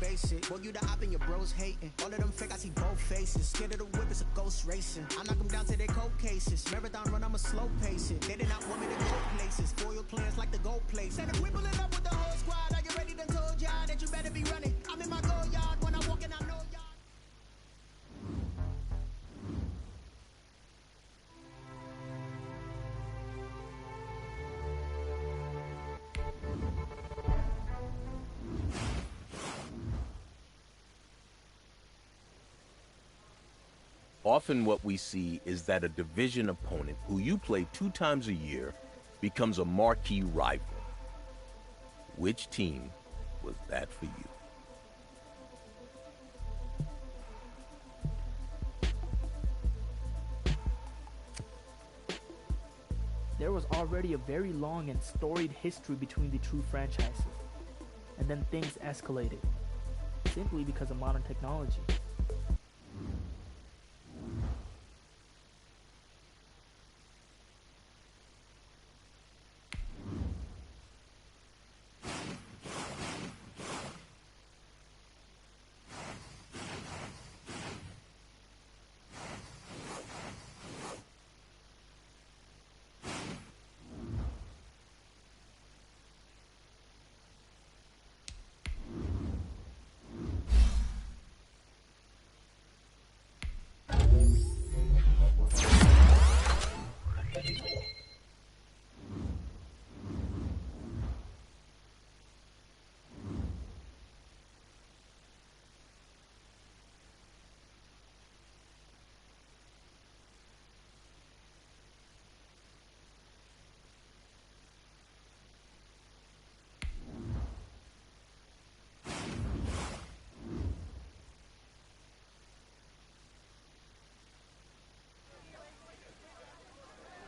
basic. Boy, you the op and your bros hating. All of them fake, I see both faces. Scared of the whip, it's a ghost racing. I knock them down to their cold cases. Marathon run, I'ma slow pace it. They did not want me to go places. Foil plans like the gold place. And if we pulling up with the whole squad, are you ready? Done told y'all that you better be running. I'm in my go yard when I walk in, I know y'all. Often what we see is that a division opponent who you play 2 times a year becomes a marquee rival. Which team was that for you? There was already a very long and storied history between the two franchises, and then things escalated, simply because of modern technology.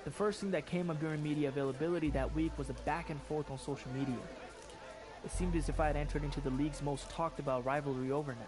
The first thing that came up during media availability that week was a back and forth on social media. It seemed as if I had entered into the league's most talked about rivalry overnight.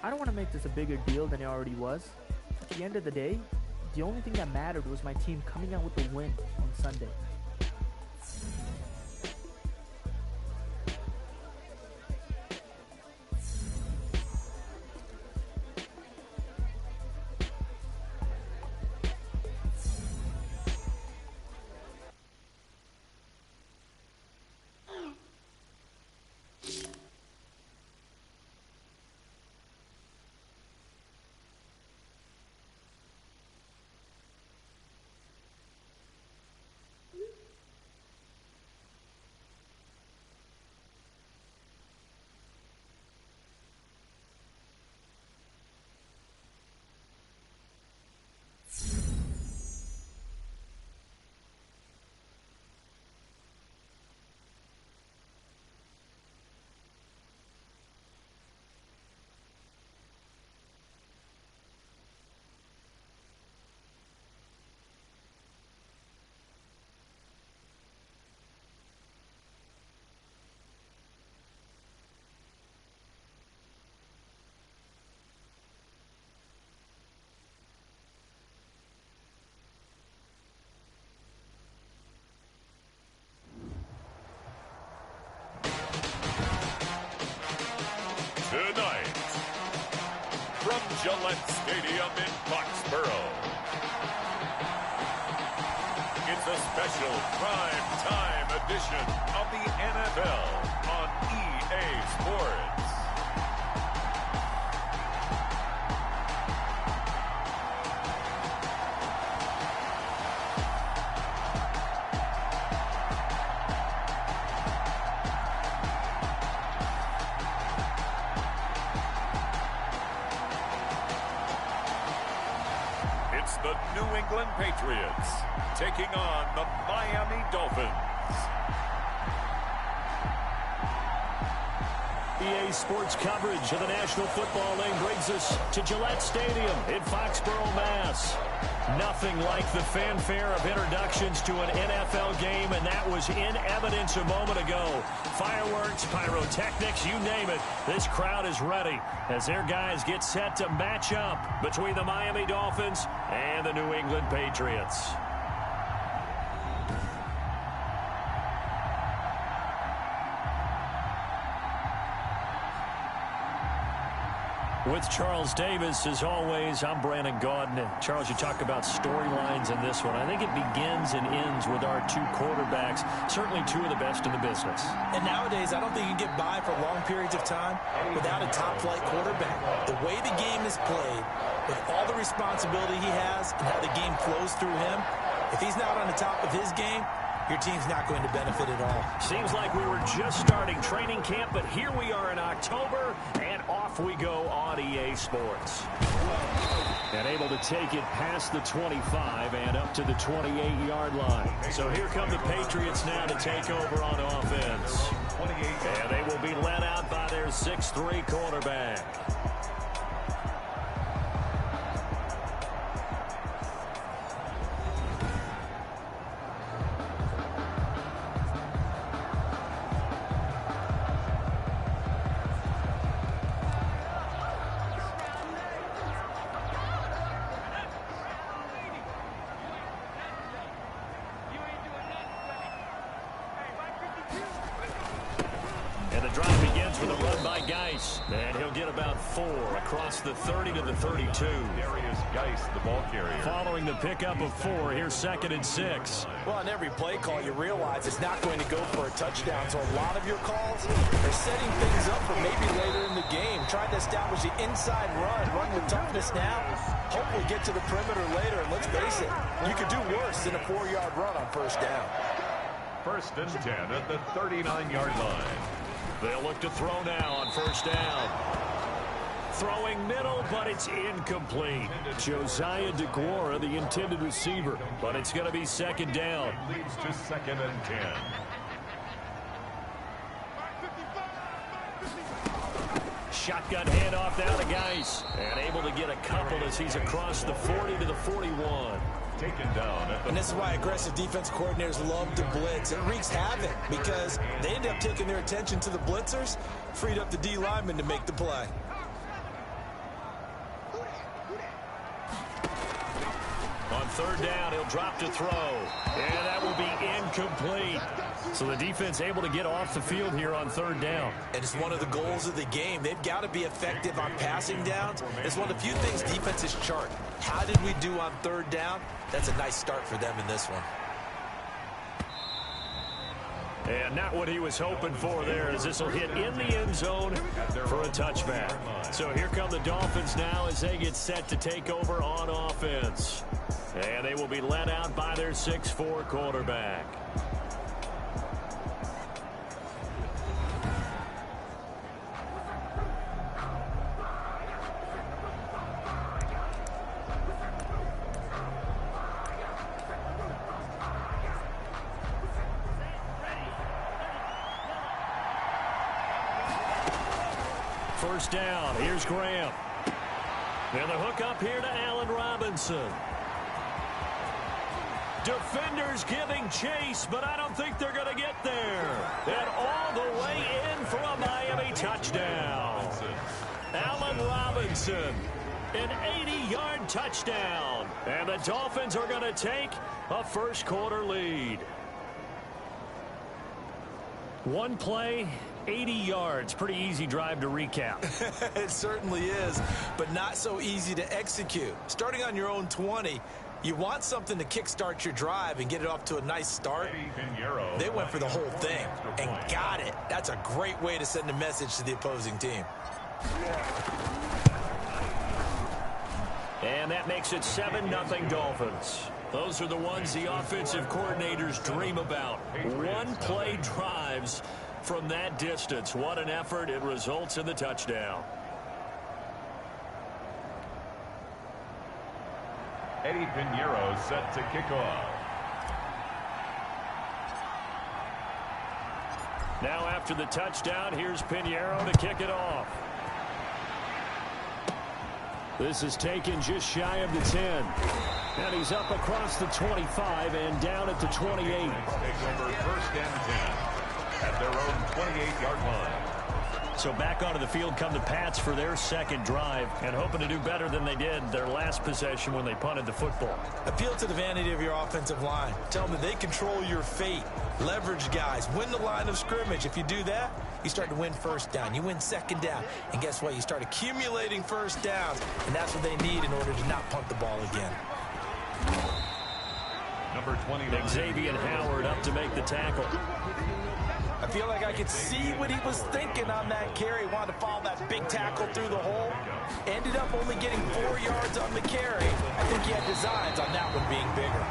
I don't want to make this a bigger deal than it already was. At the end of the day, the only thing that mattered was my team coming out with a win on Sunday. Tonight, from Gillette Stadium in Foxborough, it's a special prime time edition of the NFL on EA Sports. It's the New England Patriots taking on the Miami Dolphins. EA Sports coverage of the National Football League brings us to Gillette Stadium in Foxborough, Mass. nothing like the fanfare of introductions to an NFL game, and that was in evidence a moment ago. Fireworks, pyrotechnics, you name it. This crowd is ready as their guys get set to match up between the Miami Dolphins and the New England Patriots. With Charles Davis, as always, I'm Brandon Gaudin. Charles, you talk about storylines in this one. I think it begins and ends with our two quarterbacks, certainly two of the best in the business. And nowadays, I don't think you can get by for long periods of time without a top-flight quarterback. The way the game is played, with all the responsibility he has and how the game flows through him, if he's not on the top of his game, your team's not going to benefit at all. Seems like we were just starting training camp, but here we are in October, and off we go on EA Sports. And able to take it past the 25 and up to the 28-yard line. So here come the Patriots now to take over on offense. And they will be led out by their 6'3" quarterback. And he'll get about 4 across the 30 to the 32. Darius Geis, the ball carrier. Following the pickup of 4, here's 2nd and 6. Well, on every play call, you realize it's not going to go for a touchdown. So a lot of your calls are setting things up for maybe later in the game. Trying to establish the inside run with toughness now. Hopefully get to the perimeter later. And let's face it, you could do worse than a 4-yard run on first down. 1st and 10 at the 39-yard line. They'll look to throw now on first down. Throwing middle, but it's incomplete. Josiah DeGuara, the intended receiver, but it's going to be 2nd down. Leads to 2nd and 10. Shotgun handoff now to Geis. And able to get a couple as he's across the 40 to the 41. Taken down. And this is why aggressive defense coordinators love to blitz. It wreaks havoc because they end up taking their attention to the blitzers, freed up the D lineman to make the play. On 3rd down, he'll drop to throw. And that will be incomplete. So the defense able to get off the field here on 3rd down. And it's one of the goals of the game. They've got to be effective on passing downs. It's one of the few things defenses chart. How did we do on 3rd down? That's a nice start for them in this one. And not what he was hoping for there, as this will hit in the end zone for a touchback. So here come the Dolphins now as they get set to take over on offense. And they will be led out by their 6'4" quarterback. First down. Here's Graham. And the hook up here to Allen Robinson. Defenders giving chase, but I don't think they're going to get there. And all the way in for a Miami touchdown. Allen Robinson, an 80-yard touchdown. And the Dolphins are going to take a first quarter lead. One play, 80 yards. Pretty easy drive to recap. It certainly is, but not so easy to execute. Starting on your own 20, you want something to kickstart your drive and get it off to a nice start. They went for the whole thing and got it. That's a great way to send a message to the opposing team. And that makes it 7-0 Dolphins. Those are the ones the offensive coordinators dream about. One-play drives from that distance. What an effort. It results in the touchdown. Eddie Pinheiro set to kick off. Now after the touchdown, here's Pinheiro to kick it off. This is taken just shy of the 10. And he's up across the 25 and down at the 28. Take over first and 10 at their own 28-yard line. So back onto the field come the Pats for their second drive and hoping to do better than they did their last possession when they punted the football. Appeal to the vanity of your offensive line. Tell them that they control your fate. Leverage guys. Win the line of scrimmage. If you do that, you start to win first down. You win second down. And guess what? You start accumulating first downs. And that's what they need in order to not punt the ball again. Number 29. Xavier Howard up to make the tackle. I feel like I could see what he was thinking on that carry. Wanted to follow that big tackle through the hole. Ended up only getting 4 yards on the carry. I think he had designs on that one being bigger.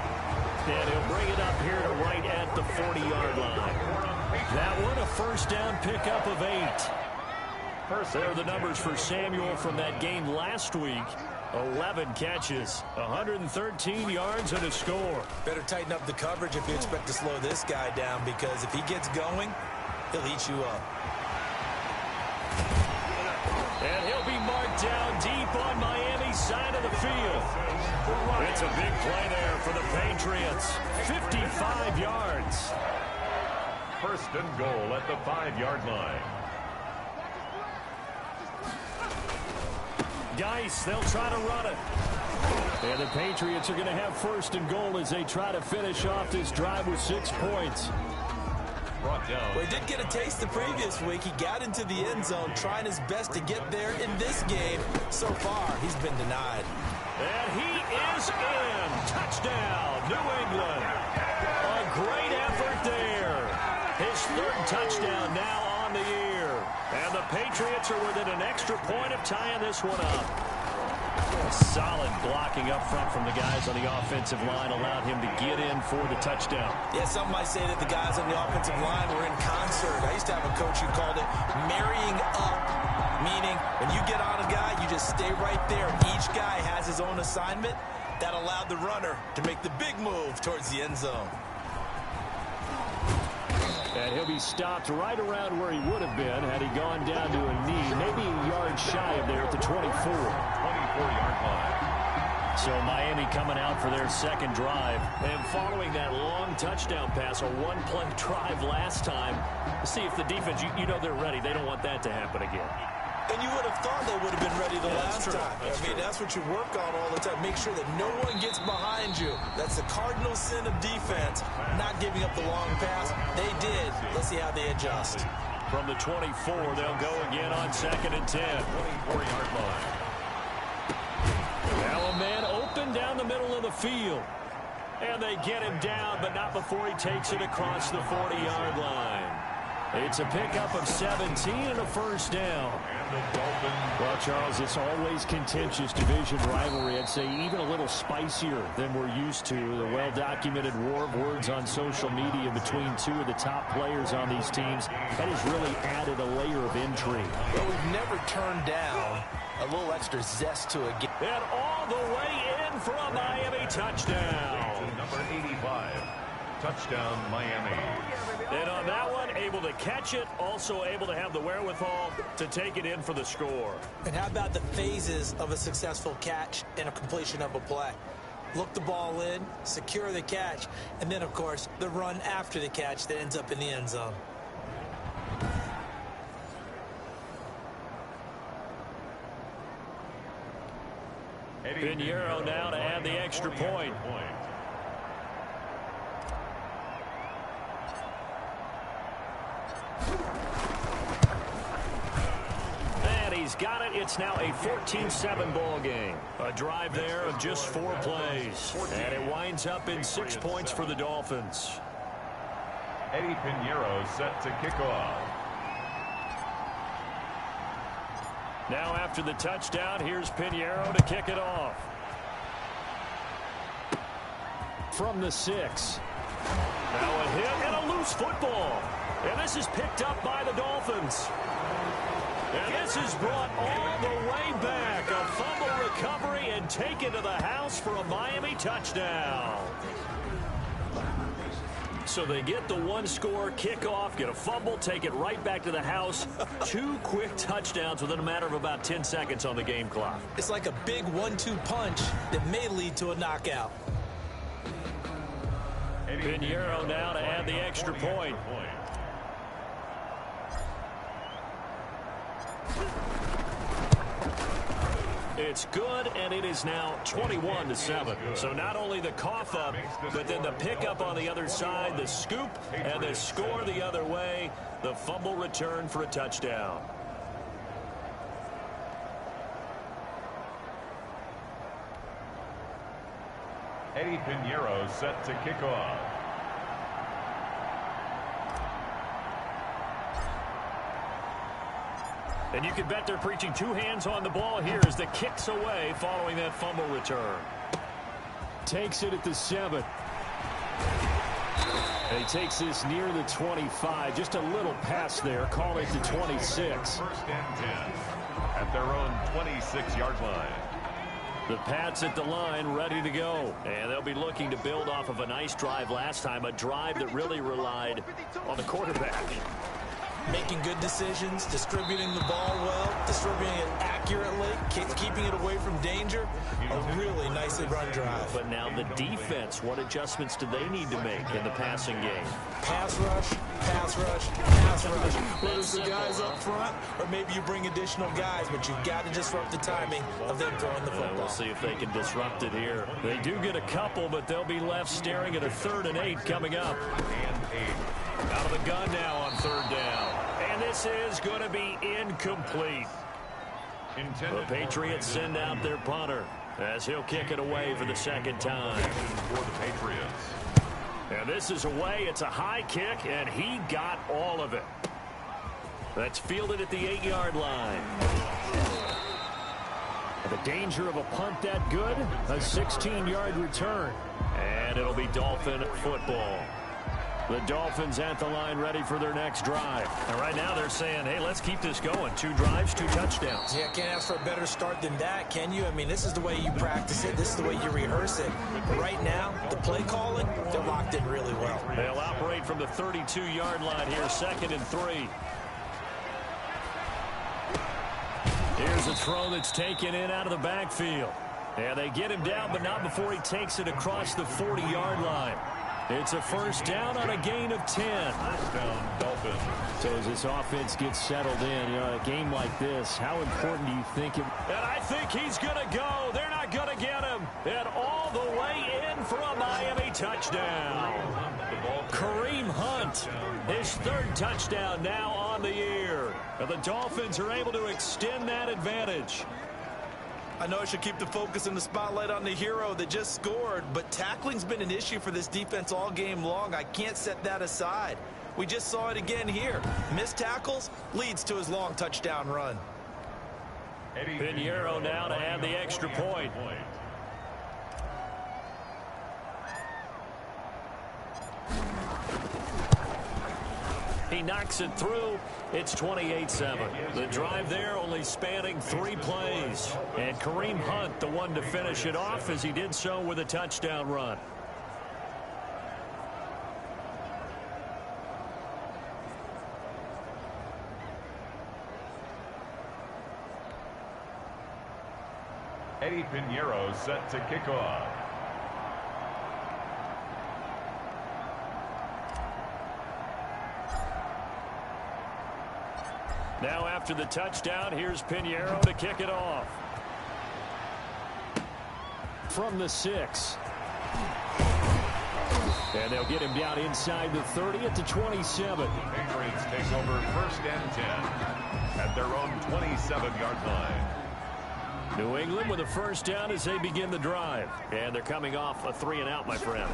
And he'll bring it up here to right at the 40-yard line. That one a first down pickup of 8. There are the numbers for Samuel from that game last week. 11 catches, 113 yards, and a score. Better tighten up the coverage if you expect to slow this guy down, because if he gets going, he'll eat you up. And he'll be marked down deep on Miami's side of the field. It's a big play there for the Patriots. 55 yards. First and goal at the 5-yard line. Geis, they'll try to run it. And the Patriots are going to have first and goal as they try to finish off this drive with 6 points. Brought down. Well, he did get a taste the previous week. He got into the end zone trying his best to get there in this game. So far, he's been denied. And he is in. Touchdown, New England. A great effort there. His 3rd touchdown now on the year. And the Patriots are within an extra point of tying this one up. Solid blocking up front from the guys on the offensive line allowed him to get in for the touchdown. Yeah, some might say that the guys on the offensive line were in concert. I used to have a coach who called it marrying up, meaning when you get on a guy, you just stay right there. Each guy has his own assignment. That allowed the runner to make the big move towards the end zone. And he'll be stopped right around where he would have been had he gone down to a knee, maybe a yard shy of there at the 24. 24-yard line. So Miami coming out for their second drive. And following that long touchdown pass, a one-play drive last time, see if the defense, you know they're ready. They don't want that to happen again. And you would have thought they would have been ready the last time. That's what you work on all the time. Make sure that no one gets behind you. That's the cardinal sin of defense, not giving up the long pass. They did. Let's see how they adjust. From the 24, they'll go again on 2nd and 10. 24-yard line. Now a man open down the middle of the field. And they get him down, but not before he takes it across the 40-yard line. It's a pickup of 17 and a first down. Well, Charles, it's always contentious division rivalry. I'd say even a little spicier than we're used to. The well-documented war of words on social media between 2 of the top players on these teams. That has really added a layer of intrigue. Well, we've never turned down a little extra zest to a game. And all the way in for a Miami touchdown. Number 85. Touchdown, Miami. And on that one, able to catch it, also able to have the wherewithal to take it in for the score. And how about the phases of a successful catch and a completion of a play? Look the ball in, secure the catch, and then, of course, the run after the catch that ends up in the end zone. Pinheiro now to add the extra point. And he's got it. It's now a 14-7 ball game. A drive there of just 4 plays. And it winds up in 6 points for the Dolphins. Eddie Pinheiro set to kick off. Now after the touchdown, here's Pinheiro to kick it off. From the 6. Now a hit and a loose football. And this is picked up by the Dolphins. And this is brought all the way back. A fumble recovery and taken to the house for a Miami touchdown. So they get the one-score kickoff, get a fumble, take it right back to the house. 2 quick touchdowns within a matter of about 10 seconds on the game clock. It's like a big 1-2 punch that may lead to a knockout. Pinheiro now to add the extra point. It's good, and it is now 21-7. So not only the cough up, but then the pickup on the other side, the scoop, and the score the other way. The fumble return for a touchdown. Eddie Pinheiro set to kick off. And you can bet they're preaching 2 hands on the ball here as the kick's away following that fumble return. Takes it at the 7. And he takes this near the 25. Just a little pass there. Call it the 26. First and 10 at their own 26-yard line. The Pats at the line, ready to go. And they'll be looking to build off of a nice drive last time, a drive that really relied on the quarterback. Making good decisions, distributing the ball well, distributing it accurately, keeping it away from danger. A really nicely run drive. But now the defense, what adjustments do they need to make in the passing game? Pass rush, pass rush, pass rush. Whether it's the guys up front or maybe you bring additional guys, but you've got to disrupt the timing of them throwing the football. We'll see if they can disrupt it here. They do get a couple, but they'll be left staring at a 3rd and 8 coming up. And 8. Out of the gun now on 3rd down. And this is going to be incomplete. The Patriots send out their punter as he'll kick it away for the 2nd time. For the Patriots. And this is away. It's a high kick, and he got all of it. That's fielded at the 8-yard line. The danger of a punt that good, a 16-yard return. And it'll be Dolphin football. The Dolphins at the line ready for their next drive. And right now they're saying, hey, let's keep this going. 2 drives, 2 touchdowns. Yeah, can't ask for a better start than that, can you? I mean, this is the way you practice it. This is the way you rehearse it. But right now, the play calling, they're locked in really well. They'll operate from the 32-yard line here, 2nd and 3. Here's a throw that's taken in out of the backfield. And they get him down, but not before he takes it across the 40-yard line. It's a 1st down on a gain of 10. Touchdown, Dolphins. So as this offense gets settled in, you know, a game like this, how important do you think it? And I think he's going to go. They're not going to get him. And all the way in for a Miami touchdown. Kareem Hunt, his 3rd touchdown now on the year. And the Dolphins are able to extend that advantage. I know I should keep the focus and the spotlight on the hero that just scored, but tackling's been an issue for this defense all game long. I can't set that aside. We just saw it again here. Missed tackles leads to his long touchdown run. Pinheiro now to add the extra point. He knocks it through. It's 28-7. The drive there only spanning 3 plays. And Kareem Hunt, the one to finish it off, as he did so with a touchdown run. Eddie Pinheiro set to kick off. Now after the touchdown, here's Pinheiro to kick it off. From the 6. And they'll get him down inside the 30 at the 27. Patriots take over 1st and 10 at their own 27-yard line. New England with a 1st down as they begin the drive. And they're coming off a 3-and-out, my friend.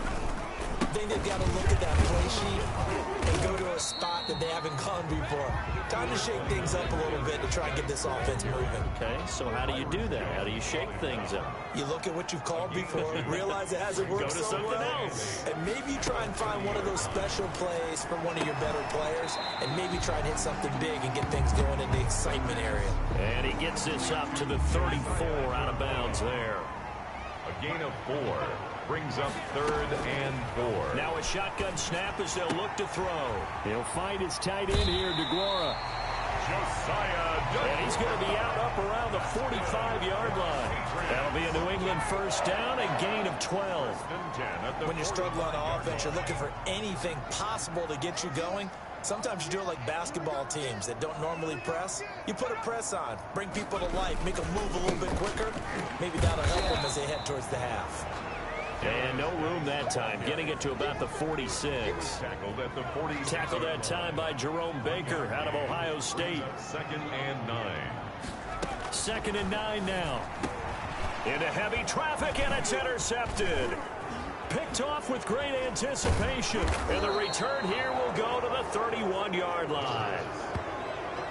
I think they've got to look at that play sheet and go to a spot that they haven't gone before. Time to shake things up a little bit to try and get this offense moving. Okay, so how do you do that? How do you shake things up? You look at what you've called before, realize it hasn't worked Go to so something well, else. and maybe you try and find one of those special plays from one of your better players, and maybe try and hit something big and get things going in the excitement area. And he gets this up to the 34 out of bounds there. A gain of 4. brings up 3rd and 4. Now a shotgun snap as they'll look to throw. He'll find his tight end here, DeGuara. And he's going to be out up around the 45-yard line. That'll be a New England first down, a gain of 12. When you're struggling on offense, you're looking for anything possible to get you going. Sometimes you do it like basketball teams that don't normally press. You put a press on, bring people to life, make them move a little bit quicker. Maybe that'll help them as they head towards the half. And no room that time, getting it to about the 46. Tackled at the 46. Tackled that time by Jerome Baker out of Ohio State. 2nd and 9. 2nd and 9 now. Into heavy traffic, and it's intercepted. Picked off with great anticipation. And the return here will go to the 31-yard line.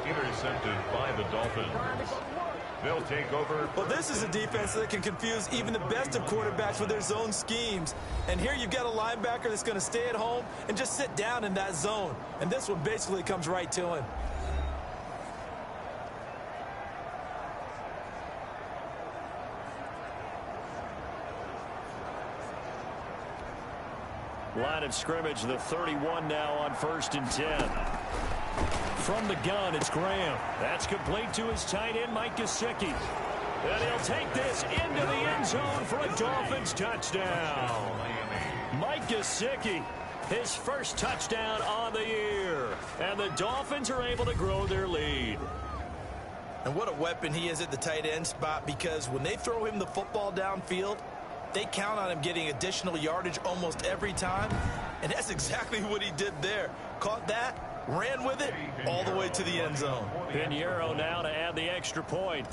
Intercepted by the Dolphins. They'll take over. Well, this is a defense that can confuse even the best of quarterbacks with their zone schemes. And here you've got a linebacker that's going to stay at home and just sit down in that zone. And this one basically comes right to him. Line of scrimmage, the 31 now on 1st and 10. From the gun, it's Graham. That's complete to his tight end, Mike Gesicki. And he'll take this into the end zone for a Dolphins touchdown. Mike Gesicki, his first touchdown on the year. And the Dolphins are able to grow their lead. And what a weapon he is at the tight end spot, because when they throw him the football downfield, they count on him getting additional yardage almost every time. And that's exactly what he did there. Caught that, ran with it, all the way to the end zone. Pinheiro now to add the extra point.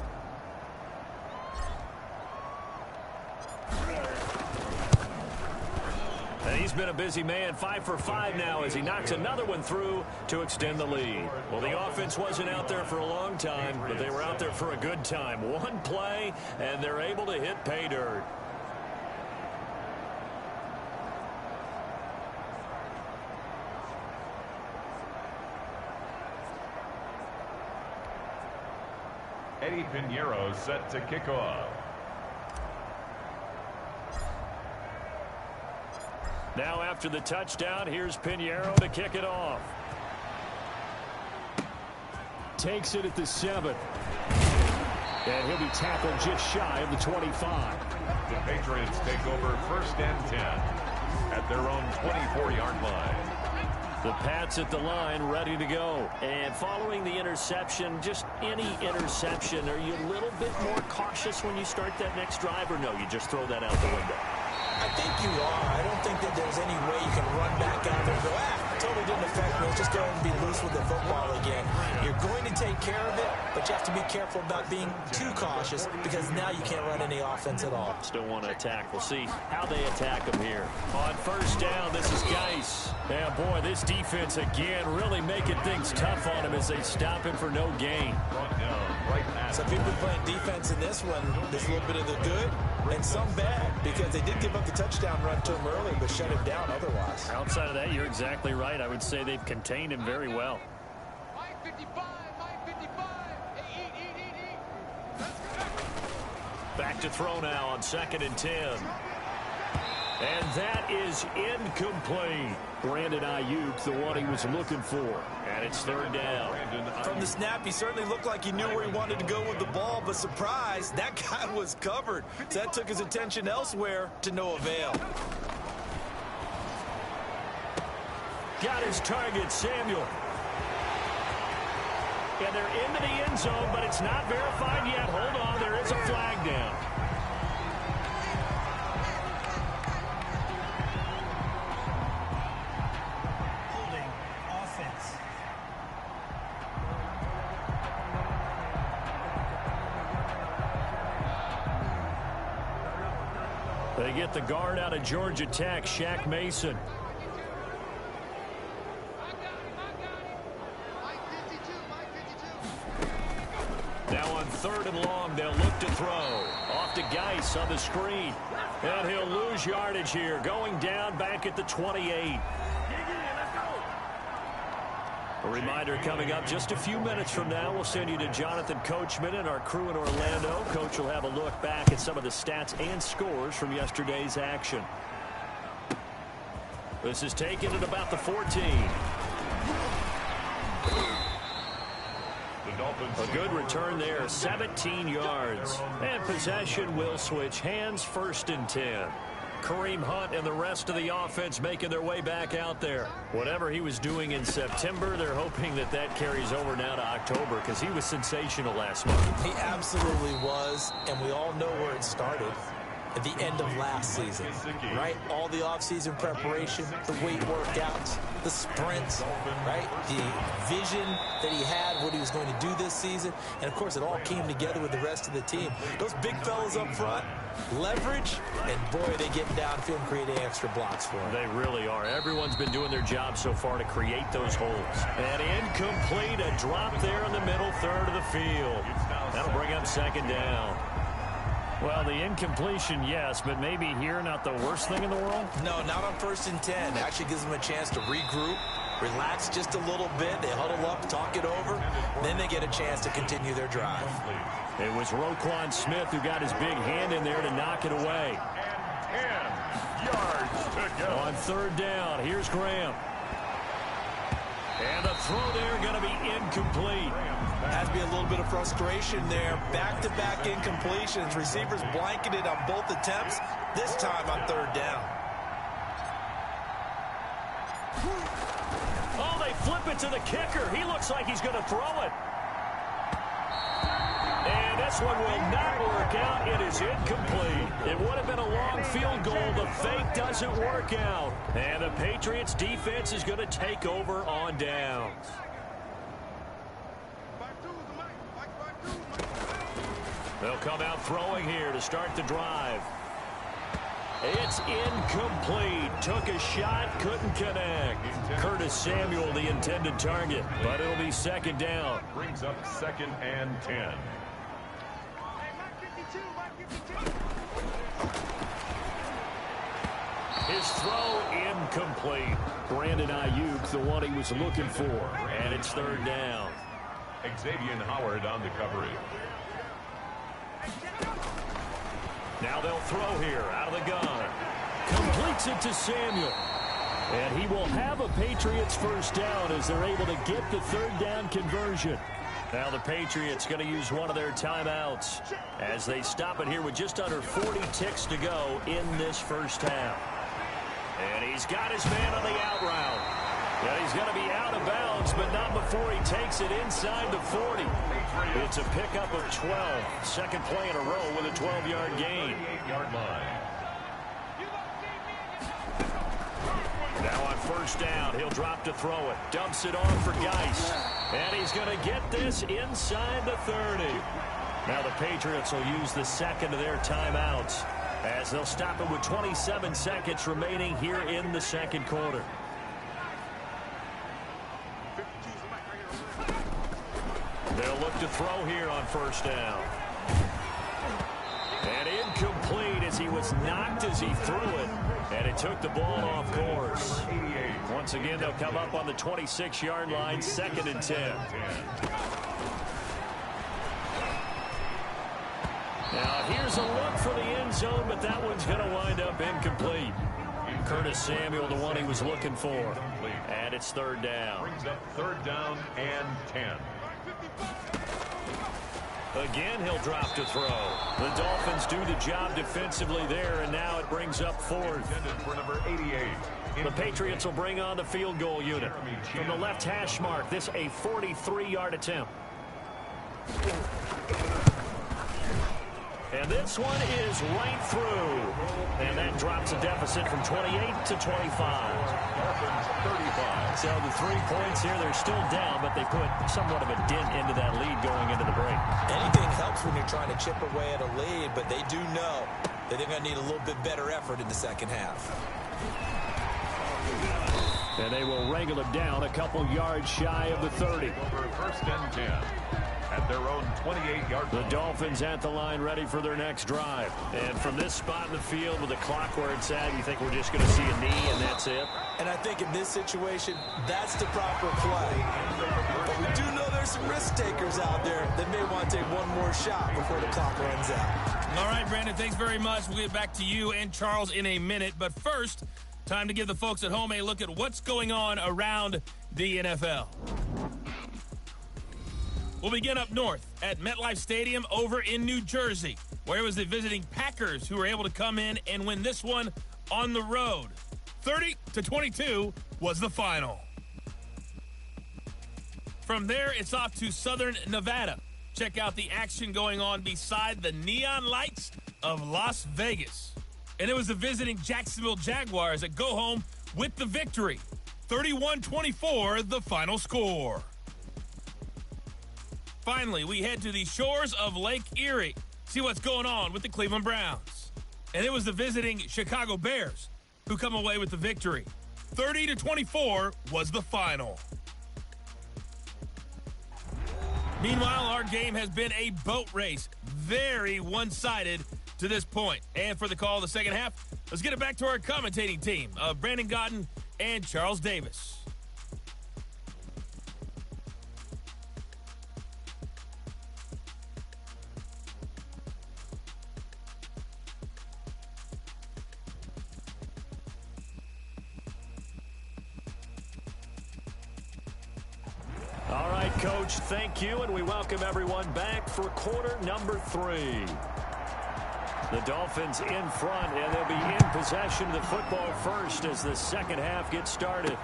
And he's been a busy man, 5 for 5 now as he knocks another one through to extend the lead. Well, the offense wasn't out there for a long time, but they were out there for a good time. One play, and they're able to hit pay dirt. Eddie Pinheiro set to kick off. Now after the touchdown, here's Pinheiro to kick it off. Takes it at the 7. And he'll be tackled just shy of the 25. The Patriots take over 1st and 10 at their own 24-yard line. The Pats at the line, ready to go. And following the interception, just any interception, are you a little bit more cautious when you start that next drive, or no, you just throw that out the window? I think you are. I don't think that there's any way you can run back out there and go, totally didn't affect me. Let's just go ahead and be loose with the football again. You're going to take care of it, but you have to be careful about being too cautious, because now you can't run any offense at all. Still want to attack. We'll see how they attack them here. On 1st down, this is Geis. Yeah, boy, this defense again really making things tough on him as they stop him for no gain. Some people playing defense in this one, there's a little bit of the good and some bad, because they did give up the touchdown run to him early, but shut him down otherwise. Outside of that, you're exactly right. I would say they've contained him very well. Back to throw now on 2nd and 10. And that is incomplete. Brandon Ayuk, the one he was looking for. And it's 3rd down. From the snap, he certainly looked like he knew where he wanted to go with the ball, but surprise, that guy was covered. So that took his attention elsewhere to no avail. Got his target, Samuel. And they're into the end zone, but it's not verified yet. Hold on, there is a flag down. They get the guard out of Georgia Tech, Shaq Mason. Now on 3rd and long, they'll look to throw. Off to Geis on the screen. And he'll lose yardage here, going down back at the 28. A reminder coming up just a few minutes from now, we'll send you to Jonathan Coachman and our crew in Orlando. Coach will have a look back at some of the stats and scores from yesterday's action. This is taken at about the 14. A good return there, 17 yards. And possession will switch hands, 1st and 10. Kareem Hunt and the rest of the offense making their way back out there. Whatever he was doing in September, they're hoping that that carries over now to October because he was sensational last month. He absolutely was, and we all know where it started. At the end of last season, right? All the offseason preparation, the weight workouts, the sprints, right? The vision that he had, what he was going to do this season. And, of course, it all came together with the rest of the team. Those big fellas up front, leverage, and, boy, they get downfield and creating extra blocks for him. They really are. Everyone's been doing their job so far to create those holes. And incomplete, a drop there in the middle third of the field. That'll bring up 2nd down. Well, the incompletion, yes, but maybe here not the worst thing in the world? No, not on 1st and 10. It actually gives them a chance to regroup, relax just a little bit. They huddle up, talk it over. Then they get a chance to continue their drive. It was Roquan Smith who got his big hand in there to knock it away. 10 yards to go. On 3rd down, here's Graham. And the throw there going to be incomplete. Has to be a little bit of frustration there. Back-to-back incompletions. Receivers blanketed on both attempts. This time on 3rd down. Oh, they flip it to the kicker. He looks like he's going to throw it. And this one will not work out. It is incomplete. It would have been a long field goal. The fake doesn't work out. And the Patriots defense is going to take over on downs. They'll come out throwing here to start the drive. It's incomplete. Took a shot, couldn't connect. Curtis Samuel, the intended target, but it'll be 2nd down. Brings up 2nd and 10. His throw incomplete. Brandon Ayuk, the one he was looking for. And it's 3rd down. Xavier Howard on the coverage. Now they'll throw here out of the gun. Completes it to Samuel. And he will have a Patriots 1st down as they're able to get the 3rd down conversion. Now the Patriots going to use one of their timeouts as they stop it here with just under 40 ticks to go in this 1st half. And he's got his man on the out route. And he's going to be out of bounds, but not before he takes it inside the 40. It's a pickup of 12. 2nd play in a row with a 12-yard gain. 8-yard line. Now on 1st down, he'll drop to throw it. Dumps it off for Geis. And he's going to get this inside the 30. Now the Patriots will use the 2nd of their timeouts as they'll stop it with 27 seconds remaining here in the 2nd quarter. They'll look to throw here on 1st down. And incomplete as he was knocked as he threw it. And it took the ball off course. Once again, they'll come up on the 26-yard line, 2nd and 10. Now here's a look for the end zone, but that one's going to wind up incomplete. Curtis Samuel, the one he was looking for. And it's 3rd down. Brings up 3rd down and 10. Again, he'll drop to throw. The Dolphins do the job defensively there, and now it brings up 4th. For number 88. The Patriots will bring on the field goal unit. From the left hash mark, this a 43-yard attempt. And this one is right through. And that drops a deficit from 28 to 25. Dolphins 35. So the 3 points here, they're still down, but they put somewhat of a dent into that lead going into the break. Anything helps when you're trying to chip away at a lead, but they do know that they're going to need a little bit better effort in the 2nd half. And they will wrangle it down a couple yards shy of the 30. Over 1st and 10. at their own 28-yard line. The Dolphins at the line ready for their next drive. And from this spot in the field with the clock where it's at, you think we're just going to see a knee and that's it? And I think in this situation, that's the proper play. But we do know there's some risk takers out there that may want to take one more shot before the clock runs out. All right, Brandon, thanks very much. We'll get back to you and Charles in a minute. But first, time to give the folks at home a look at what's going on around the NFL. We'll begin up north at MetLife Stadium over in New Jersey, where it was the visiting Packers who were able to come in and win this one on the road. 30-22 was the final. From there, it's off to Southern Nevada. Check out the action going on beside the neon lights of Las Vegas. And it was the visiting Jacksonville Jaguars that go home with the victory. 31-24, the final score. Finally, we head to the shores of Lake Erie. See what's going on with the Cleveland Browns. And it was the visiting Chicago Bears who come away with the victory. 30-24 was the final. Meanwhile, our game has been a boat race. Very one-sided to this point. And for the call of the second half, let's get it back to our commentating team of Brandon Godden and Charles Davis. All right, Coach, thank you, and we welcome everyone back for quarter number 3. The Dolphins in front, and they'll be in possession of the football first as the second half gets started.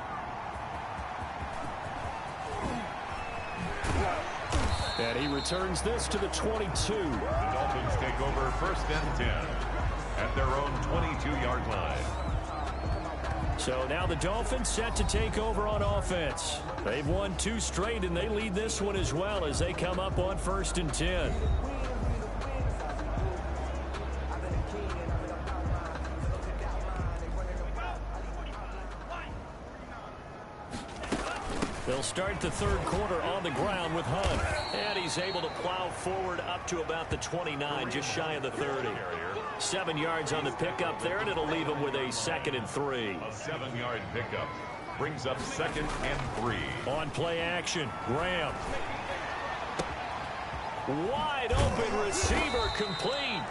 And he returns this to the 22. The Dolphins take over first and 10 at their own 22-yard line. So now the Dolphins set to take over on offense. They've won 2 straight, and they lead this one as well as they come up on first and 10. They'll start the third quarter on the ground with Hunt. And he's able to plow forward up to about the 29, just shy of the 30. 7 yards on the pickup there, and it'll leave him with a 2nd and 3. A 7-yard pickup brings up 2nd and 3. On play action, Graham. Wide open receiver complete.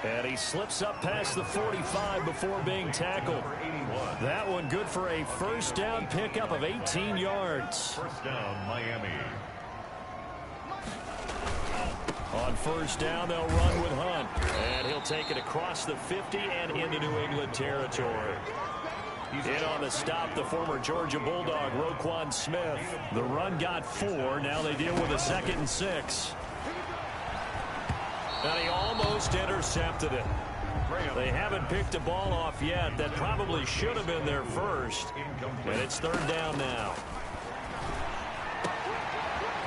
And he slips up past the 45 before being tackled. That one good for a first down pickup of 18 yards. First down, Miami. On first down, they'll run with Hunt. And he'll take it across the 50 and into New England territory. In on the stop, the former Georgia Bulldog, Roquan Smith. The run got 4. Now they deal with a 2nd and 6. And he almost intercepted it. They haven't picked a ball off yet. That probably should have been their first. And it's third down now.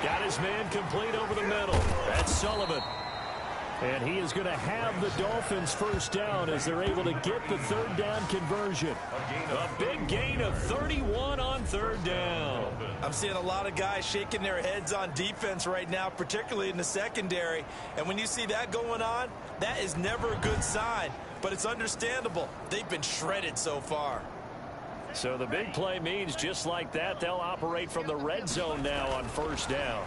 Got his man complete over the middle. That's Sullivan. And he is going to have the Dolphins first down as they're able to get the third down conversion. A big gain of 31 on third down. I'm seeing a lot of guys shaking their heads on defense right now, particularly in the secondary. And when you see that going on, that is never a good sign. But it's understandable. They've been shredded so far. So the big play means just like that, they'll operate from the red zone now on first down.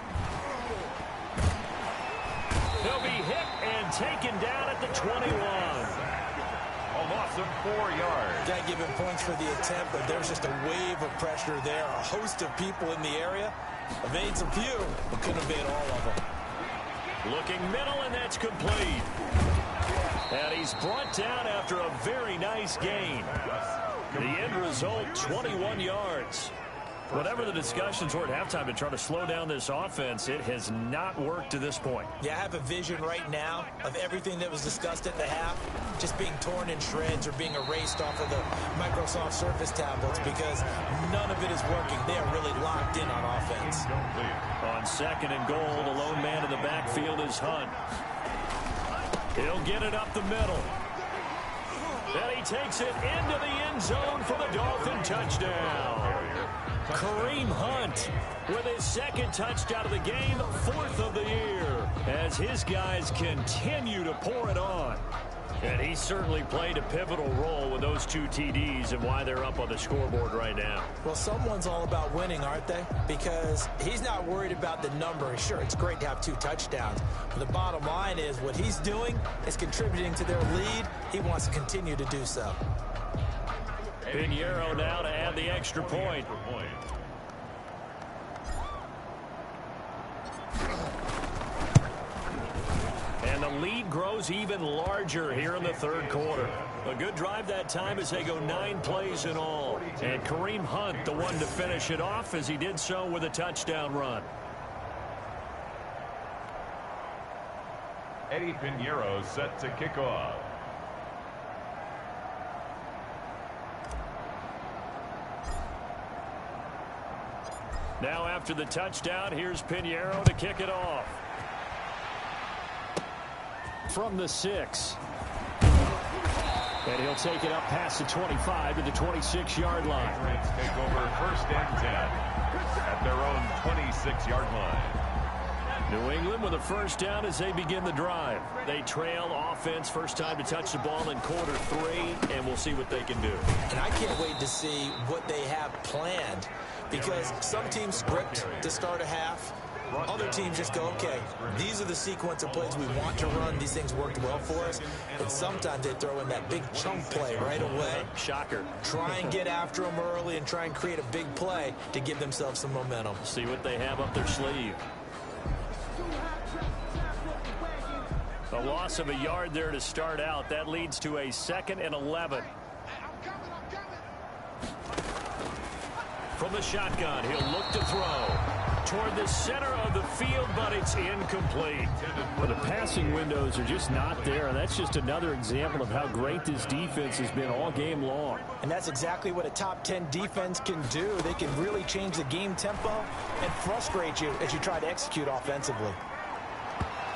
He'll be hit and taken down at the 21. A loss of 4 yards. Can't give him points for the attempt, but there's just a wave of pressure there. A host of people in the area. Evades a few, but couldn't evade all of them. Looking middle, and that's complete. And he's brought down after a very nice gain. The end result, 21 yards. Whatever the discussions were at halftime to try to slow down this offense, it has not worked to this point. Yeah, I have a vision right now of everything that was discussed at the half just being torn in shreds or being erased off of the Microsoft Surface tablets because none of it is working. They are really locked in on offense. On 2nd and goal, the lone man in the backfield is Hunt. He'll get it up the middle. And he takes it into the end zone for the Dolphin touchdown. Kareem Hunt with his second touchdown of the game, 4th of the year, as his guys continue to pour it on. And he certainly played a pivotal role with those 2 TDs and why they're up on the scoreboard right now. Well, someone's all about winning, aren't they? Because he's not worried about the number. Sure, it's great to have 2 touchdowns. But the bottom line is what he's doing is contributing to their lead. He wants to continue to do so. Pinheiro now to add the extra point. And the lead grows even larger here in the 3rd quarter. A good drive that time as they go 9 plays in all. And Kareem Hunt, the one to finish it off, as he did so with a touchdown run. Eddie Pinheiro set to kick off. Now after the touchdown, here's Pinheiro to kick it off. From the 6. And he'll take it up past the 25 to the 26-yard line. Patriots take over 1st and 10 at their own 26-yard line. New England with a 1st down as they begin the drive. They trail offense, first time to touch the ball in quarter 3, and we'll see what they can do. And I can't wait to see what they have planned, because some teams script to start a half. Other teams just go, okay, these are the sequence of plays we want to run. These things worked well for us. And sometimes they throw in that big chunk play right away. Shocker. Try and get after them early and try and create a big play to give themselves some momentum. See what they have up their sleeve. A loss of a yard there to start out. That leads to a 2nd and 11. From the shotgun, he'll look to throw toward the center of the field, but it's incomplete. Well, the passing windows are just not there, and that's just another example of how great this defense has been all game long. And that's exactly what a top 10 defense can do. They can really change the game tempo and frustrate you as you try to execute offensively.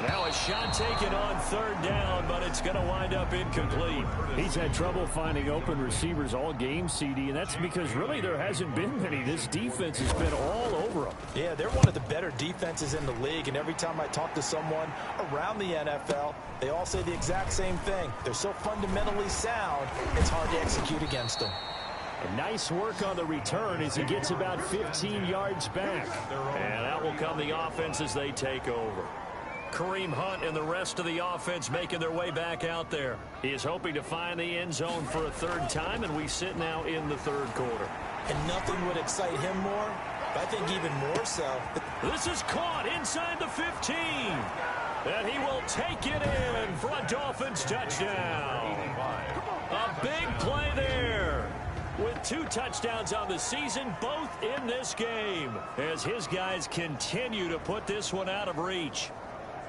Now a shot taken on 3rd down, but it's going to wind up incomplete. He's had trouble finding open receivers all game, CD, and that's because really there hasn't been many. This defense has been all over them. Yeah, they're one of the better defenses in the league, and every time I talk to someone around the NFL, they all say the exact same thing. They're so fundamentally sound, it's hard to execute against them. A nice work on the return as he gets about 15 yards back. And out will come the offense as they take over. Kareem Hunt and the rest of the offense making their way back out there. He is hoping to find the end zone for a 3rd time, and we sit now in the 3rd quarter. And nothing would excite him more, but I think even more so. This is caught inside the 15. And he will take it in for a Dolphins touchdown. A big play there. With 2 touchdowns on the season, both in this game, as his guys continue to put this one out of reach.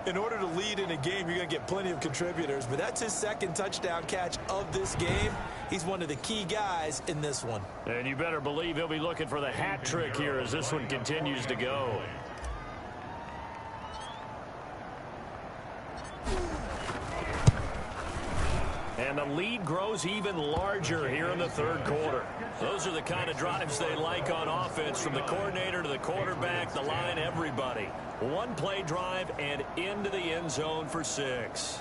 In order to lead in a game, you're going to get plenty of contributors, but that's his 2nd touchdown catch of this game. He's one of the key guys in this one. And you better believe he'll be looking for the hat trick here as this one continues to go. And the lead grows even larger here in the 3rd quarter. Those are the kind of drives they like on offense, from the coordinator to the quarterback, the line, everybody. 1 play drive and into the end zone for 6.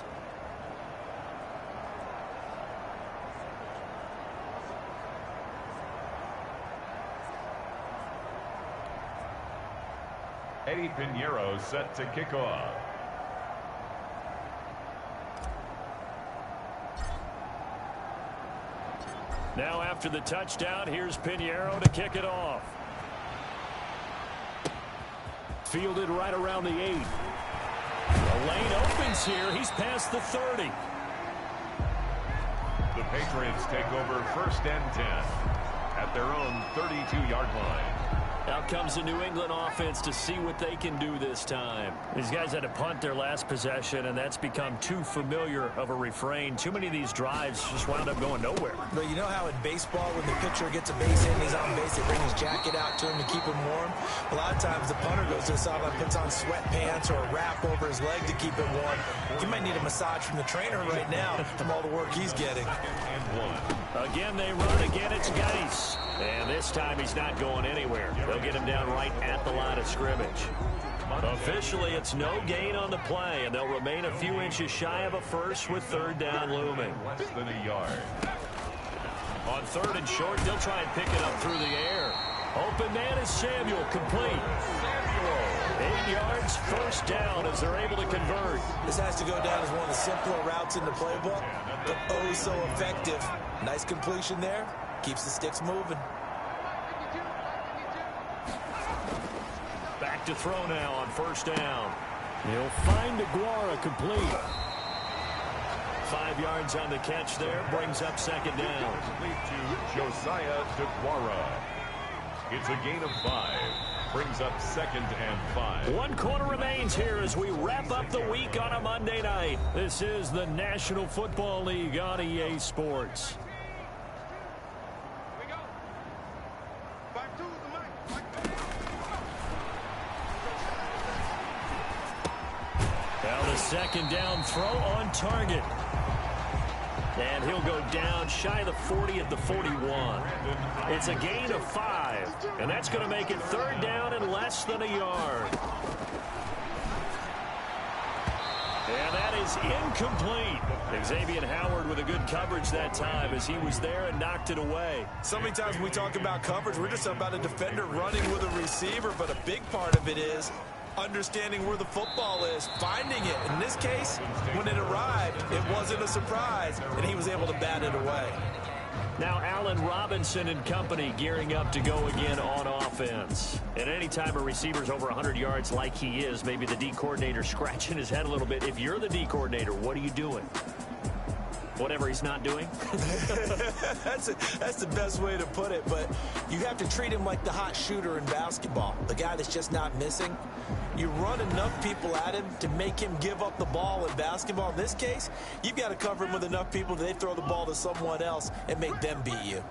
Eddie Pinheiro set to kick off. Now after the touchdown, here's Pinheiro to kick it off. Fielded right around the 8. The lane opens here. He's past the 30. The Patriots take over 1st and 10 at their own 32-yard line. Out comes the New England offense to see what they can do this time. These guys had to punt their last possession, and that's become too familiar of a refrain. Too many of these drives just wound up going nowhere. But you know how in baseball, when the pitcher gets a base hit and he's on base, they bring his jacket out to him to keep him warm? A lot of times the punter goes to the sideline, puts on sweatpants or a wrap over his leg to keep him warm. He might need a massage from the trainer right now from all the work he's getting. Again, they run. Again, it's Geis. And this time he's not going anywhere. They'll get him down right at the line of scrimmage. Officially, it's no gain on the play, and they'll remain a few inches shy of a first with third down looming. Less than a yard. On third and short, they'll try and pick it up through the air. Open man is Samuel, complete. 8 yards, first down as they're able to convert. This has to go down as one of the simpler routes in the playbook, but oh so effective. Nice completion there. Keeps the sticks moving. Back to throw now on first down. He'll find Aguara complete. 5 yards on the catch there, brings up second down. Complete to Josiah DeGuara. It's a gain of 5. Brings up second and 5. 1 quarter remains here as we wrap up the week on a Monday night. This is the National Football League on EA Sports. Now the second down throw on target. And he'll go down shy of the 40 at the 41. It's a gain of 5. And that's going to make it third down and less than a yard. And that is incomplete. Xavier Howard with a good coverage that time as he was there and knocked it away. So many times when we talk about coverage, we're just about a defender running with a receiver, but a big part of it is understanding where the football is, finding it. In this case, when it arrived, it wasn't a surprise, and he was able to bat it away. Now Allen Robinson and company gearing up to go again on offense. And any time a receiver's over 100 yards like he is, maybe the D coordinator scratching his head a little bit. If you're the D coordinator, what are you doing? Whatever he's not doing? That's the best way to put it, but you have to treat him like the hot shooter in basketball, the guy that's just not missing. You run enough people at him to make him give up the ball in basketball. In this case, you've got to cover him with enough people that they throw the ball to someone else and make them beat you.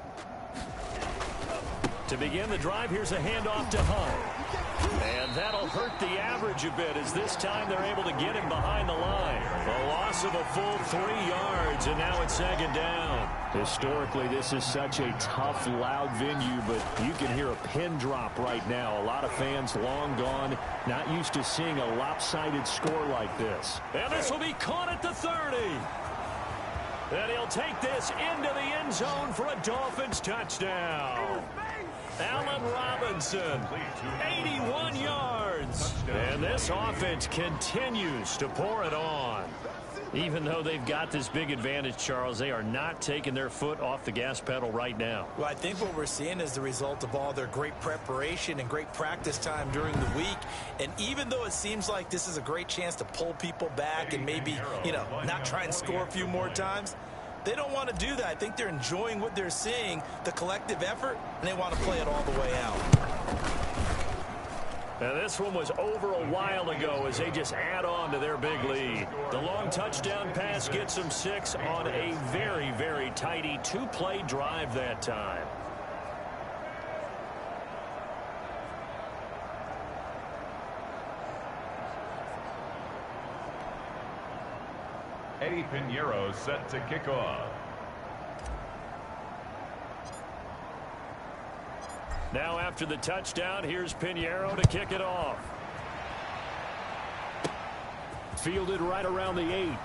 To begin the drive, here's a handoff to Hunt. And that'll hurt the average a bit as this time they're able to get him behind the line. A loss of a full 3 yards, and now it's second down. Historically, this is such a tough, loud venue, but you can hear a pin drop right now. A lot of fans long gone, not used to seeing a lopsided score like this. And this will be caught at the 30. And he'll take this into the end zone for a Dolphins touchdown. Allen Robinson, 81 yards. And this offense continues to pour it on. Even though they've got this big advantage, Charles, they are not taking their foot off the gas pedal right now. Well, I think what we're seeing is the result of all their great preparation and great practice time during the week. And even though it seems like this is a great chance to pull people back and maybe, not try and score a few more times, they don't want to do that. I think they're enjoying what they're seeing, the collective effort, and they want to play it all the way out. Now this one was over a while ago as they just add on to their big lead. The long touchdown pass gets them 6 on a very, very tidy 2-play drive that time. Eddie Pinheiro set to kick off. Now after the touchdown, here's Pinheiro to kick it off. Fielded right around the 8.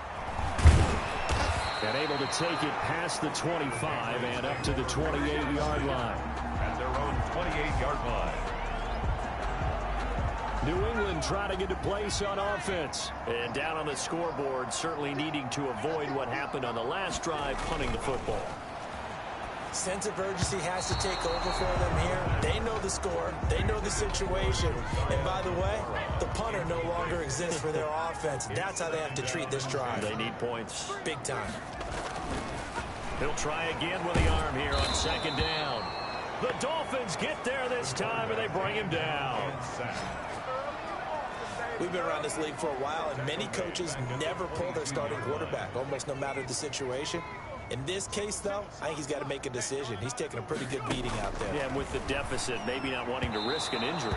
And able to take it past the 25 and up to the 28-yard line. At their own 28-yard line. New England trying to get a place on offense. And down on the scoreboard, certainly needing to avoid what happened on the last drive, punting the football. Sense of urgency has to take over for them here. They know the score. They know the situation. And by the way, the punter no longer exists for their offense. That's how they have to treat this drive. They need points. Big time. He'll try again with the arm here on second down. The Dolphins get there this time, and they bring him down. We've been around this league for a while, and many coaches never pull their starting quarterback, almost no matter the situation. In this case, though, I think he's got to make a decision. He's taking a pretty good beating out there. Yeah, and with the deficit, maybe not wanting to risk an injury.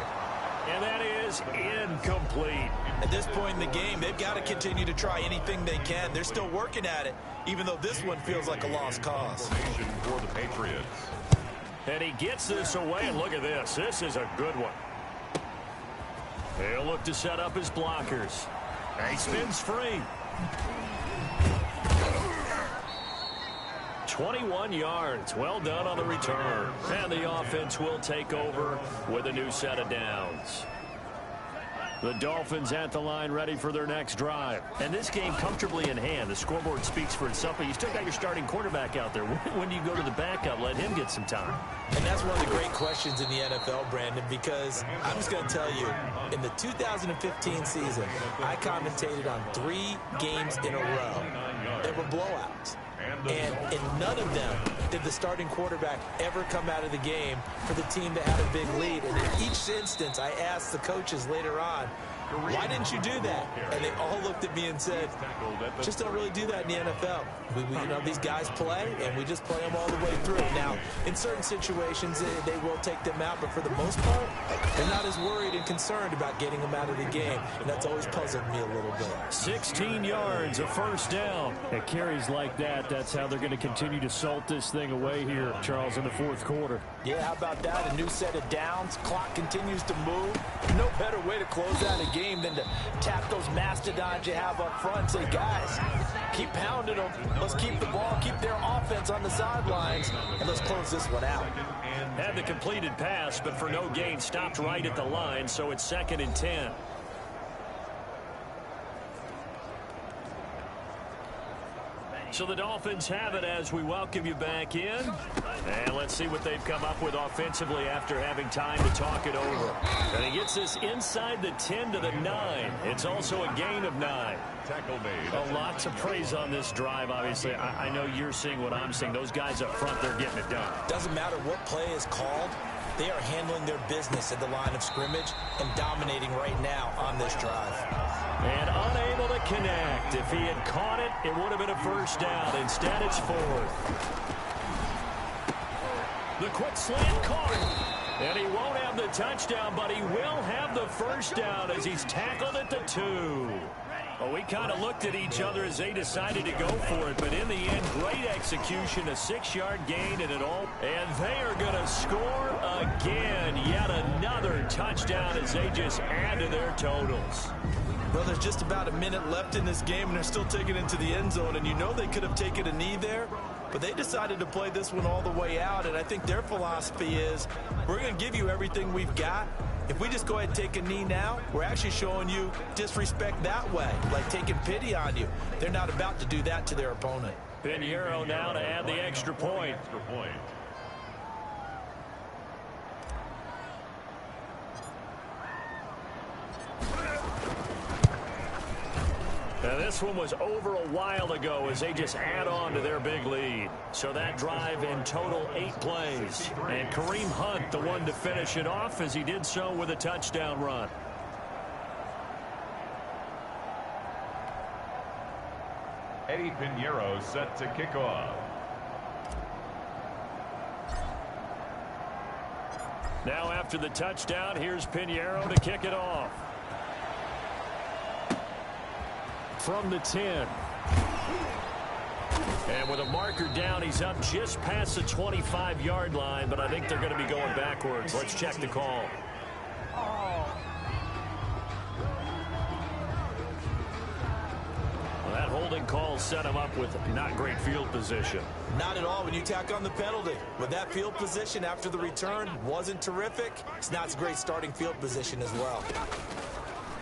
And that is incomplete. At this point in the game, they've got to continue to try anything they can. They're still working at it, even though this one feels like a lost cause. For the Patriots. And he gets this away, and look at this. This is a good one. He'll look to set up his blockers. He spins free. 21 yards. Well done on the return. And the offense will take over with a new set of downs. The Dolphins at the line ready for their next drive. And this game comfortably in hand. The scoreboard speaks for itself, but you still got your starting quarterback out there. When do you go to the backup? Let him get some time. And that's one of the great questions in the NFL, Brandon, because I'm just going to tell you, in the 2015 season, I commentated on 3 games in a row. They were blowouts. And in none of them did the starting quarterback ever come out of the game for the team that had a big lead. And in each instance, I asked the coaches later on, why didn't you do that? And they all looked at me and said, just don't really do that in the NFL. You know, these guys play, and we just play them all the way through. Now, in certain situations, they will take them out, but for the most part, they're not as worried and concerned about getting them out of the game, and that's always puzzled me a little bit. 16 yards, a first down. At carries like that, that's how they're going to continue to salt this thing away here, Charles, in the fourth quarter. Yeah, how about that? A new set of downs. Clock continues to move. No better way to close out a game than to tap those mastodons you have up front and say, guys, keep pounding them. Let's keep the ball, keep their offense on the sidelines, and let's close this one out. Had the completed pass, but for no gain, stopped right at the line, so it's 2nd and 10. So the Dolphins have it as we welcome you back in. And let's see what they've come up with offensively after having time to talk it over. And he gets this inside the 10 to the 9. It's also a gain of 9. Tackle made. A lot to praise on this drive, obviously. I know you're seeing what I'm seeing. Those guys up front, they're getting it done. Doesn't matter what play is called. They are handling their business at the line of scrimmage and dominating right now on this drive. And unable to connect. If he had caught it, it would have been a first down. Instead, it's 4th. The quick slant caught. And he won't have the touchdown, but he will have the first down as he's tackled at the 2. Well, we kind of looked at each other as they decided to go for it, but in the end, great execution, a 6-yard gain and it all. And they are going to score again. Yet another touchdown as they just add to their totals. Well, there's just about a minute left in this game, and they're still taking it into the end zone. And you know they could have taken a knee there, but they decided to play this one all the way out. And I think their philosophy is, we're going to give you everything we've got. If we just go ahead and take a knee now, we're actually showing you disrespect that way, like taking pity on you. They're not about to do that to their opponent. Pinheiro now to add the extra point. Now this one was over a while ago as they just add on to their big lead. So that drive in total 8 plays. And Kareem Hunt, the one to finish it off, as he did so with a touchdown run. Eddie Pinheiro set to kick off. Now after the touchdown, here's Pinheiro to kick it off. From the 10. And with a marker down, he's up just past the 25-yard line, but I think they're going to be going backwards. Let's check the call. Well, that holding call set him up with not great field position. Not at all when you tack on the penalty. With that field position after the return wasn't terrific. It's not great starting field position as well.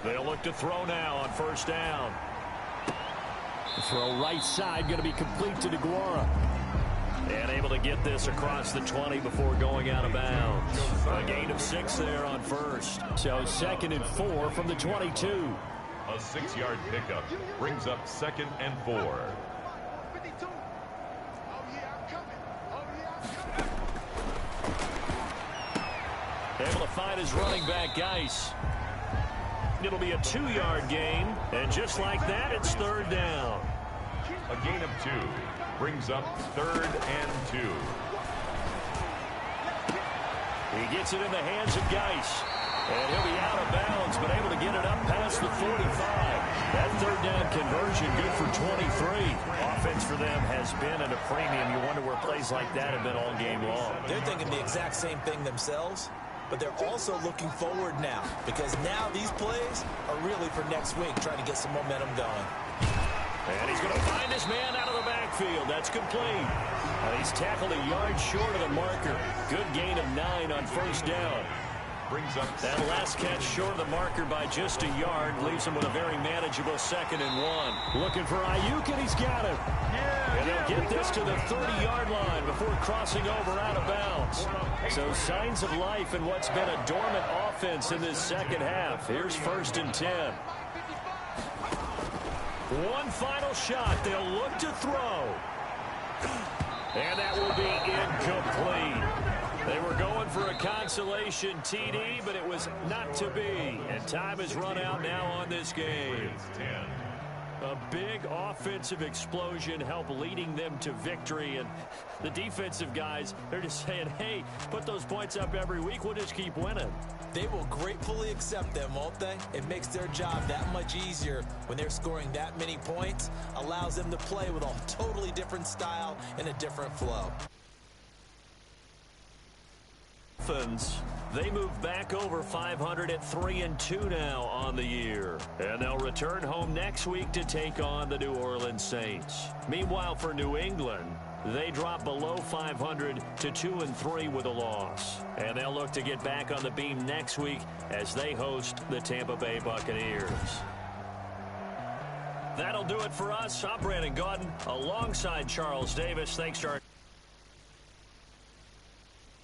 They'll look to throw now on first down. The throw right side going to be complete to DeGuara. And able to get this across the 20 before going out of bounds. A gain of 6 there on first. So 2nd and 4 from the 22. A 6-yard pickup brings up 2nd and 4. Able to find his running back, Geis. It'll be a 2-yard gain, and just like that, it's 3rd down. A gain of 2 brings up 3rd and 2. He gets it in the hands of Geis, and he'll be out of bounds, but able to get it up past the 45. That third down conversion good for 23. Offense for them has been at a premium. You wonder where plays like that have been all game long. They're thinking the exact same thing themselves, but they're also looking forward now because now these plays are really for next week, trying to get some momentum going. And he's going to find his man out of the backfield. That's complete. And he's tackled a yard short of the marker. Good gain of 9 on first down. Brings up That last catch short of the marker by just a yard leaves him with a very manageable 2nd and 1. Looking for Ayuk, and he's got him. And they'll get this to the 30-yard line before crossing over out of bounds. So signs of life in what's been a dormant offense in this second half. Here's 1st and 10. One final shot. They'll look to throw. And that will be incomplete. They were going for a consolation TD, but it was not to be. And time has run out now on this game. A big offensive explosion helped leading them to victory. And the defensive guys, they're just saying, hey, put those points up every week. We'll just keep winning. They will gratefully accept them, won't they? It makes their job that much easier when they're scoring that many points. Allows them to play with a totally different style and a different flow. They move back over 500 at 3-2 now on the year. And they'll return home next week to take on the New Orleans Saints. Meanwhile, for New England, they drop below 500 to 2-3 with a loss. And they'll look to get back on the beam next week as they host the Tampa Bay Buccaneers. That'll do it for us. I'm Brandon Gaudin alongside Charles Davis. Thanks to our